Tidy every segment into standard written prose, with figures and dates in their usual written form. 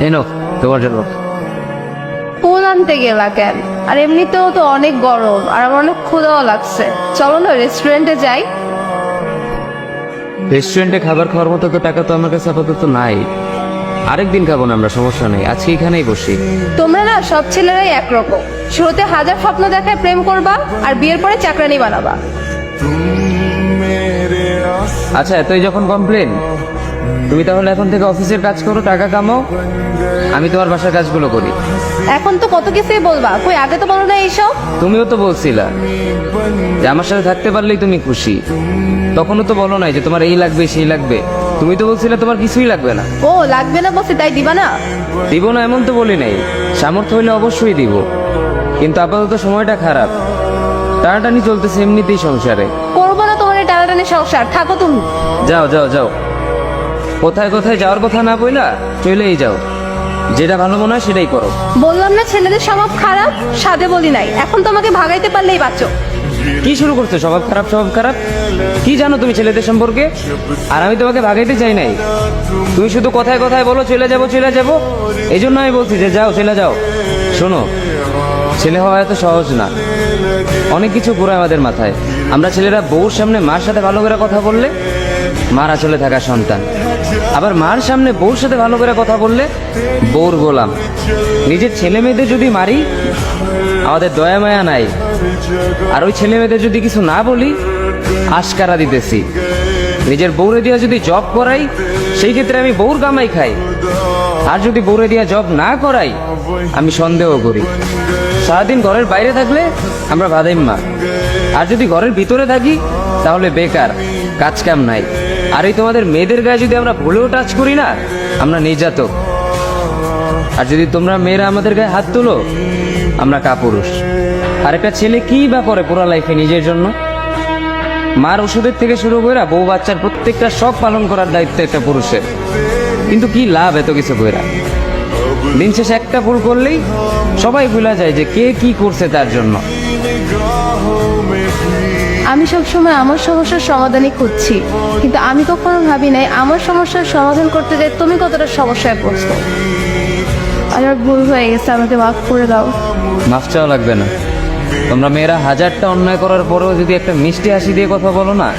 এনো তোমার জন্য। ফুল আনতে গেলা কেন? আর এমনিতেও তো অনেক গরম আর আমার অনেক ক্ষুধাও লাগছে। চলো না রেস্টুরেন্টে যাই। রেস্টুরেন্টে খাবার খাওয়ার মতো তো টাকা তো আমার কাছে আপাতত নাই। আরেকদিন খাবো না আমরা, সমস্যা নেই, আজকে এখানেই বসি। তোমরা না সব ছেলেরাই একরকম। শুরুতে হাজার স্বপ্ন দেখায় প্রেম করবা আর বিয়ের পরে চাকরানি বানাবা। আচ্ছা এতই যখন কমপ্লেন, তুমি তাহলে এখন থেকে অফিসের কাজ করো, টাকা কামাও, আমি তোমার বাসার কাজগুলো করি। এখন তো কত কিছুই বলবা, কই আগে তো বলো না এইসব। তুমিও তো বলছিলা যে আমার সাথে থাকতে পারলেই তুমি খুশি, তখনও তো বলো নাই যে তোমার এই লাগবে সেই লাগবে। তুমি তো বলছিলে তোমার কিছুই লাগবে না। ও লাগবে না বলছি তাই দিবা না? দিব না এমন তো বলি নাই, সামর্থ্য হইলে অবশ্যই দিব, কিন্তু আপাতত সময়টা খারাপ, টানাটানি চলতেছে এমনিতেই সংসারে। করবো না তোমার এই টানাটানি সংসার, থাকো তুমি। যাও যাও যাও, কোথায় কোথায় যাওয়ার কথা না বইলা চলেই যাও, যেটা ভালো মনে হয় সেটাই করো। বললাম না ছেলেদের স্বভাব খারাপ, সাদে বলি নাই। এখন তোমাকে ভাগাইতে পারলেই বাঁচো। কি শুরু করছো স্বভাব খারাপ স্বভাব খারাপ? কি জানো তুমি ছেলেদের সম্পর্কে? আর আমি তোমাকে ভাগাইতে চাই নাই, তুমি শুধু কথায় কথায় বলো চলে যাবো চলে যাবো, এই জন্য আমি বলছি যে যাও চলে যাও। শোনো, ছেলে হওয়া এত সহজ না, অনেক কিছু ঘুরে আমাদের মাথায়। আমরা ছেলেরা বউর সামনে মার সাথে ভালো করে কথা বললে মার আঁচলে থাকা সন্তান, আবার মার সামনে বউর সাথে ভালো করে কথা বললে বউর গোলাম। নিজের ছেলে মেয়েদের যদি মারি আমাদের দয়া মায়া নাই, আর ওই ছেলে মেয়েদের যদি কিছু না বলি আশকারা দিতেছি। নিজের বউরে দিয়া যদি জব করাই সেই ক্ষেত্রে আমি বউর কামাই খাই, আর যদি বউরে দিয়া জব না করাই আমি সন্দেহ করি। সারাদিন ঘরের বাইরে থাকলে আমরা ভাদাইম্মা, আর যদি ঘরের ভিতরে থাকি তাহলে বেকার, কাজ কাম নাই। আর এই তোমাদের মেয়েদের গায়ে যদি আমরা ভুলেও টাচ করি না আমরা নির্যাতক, আর যদি তোমরা মেয়েরা আমাদের গায়ে হাত তুলো আমরা কাপুরুষ। আর একটা ছেলে কি বা করে পুরো লাইফে নিজের জন্য? মার ওষুধের থেকে শুরু করে বউ বাচ্চার প্রত্যেকটা শখ পালন করার দায়িত্ব একটা পুরুষের। কিন্তু কি লাভ এত কিছু কইরা? দিন শেষে একটা ভুল করলেই সবাই ভুলা যায় যে কে কি করছে তার জন্য। আমি সবসময় আমার সমস্যার সমাধানই খুঁজছি, কিন্তু আমি কখনো ভাবি নাই আমার সমস্যার সমাধান করতে যাই তুমি কতটা সমস্যায় পড়ছো। আমার ভুল হয়ে গেছে, আমাকে মাফ করে দাও। মাফ চাওয়া লাগবে না, তোমরা মেয়েরা হাজারটা অন্যায় করার পরেও যদি একটা মিষ্টি হাসি দিয়ে কথা বলো না,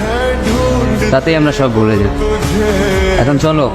তাতেই আমরা সব ভুলে যাই। এখন চলো।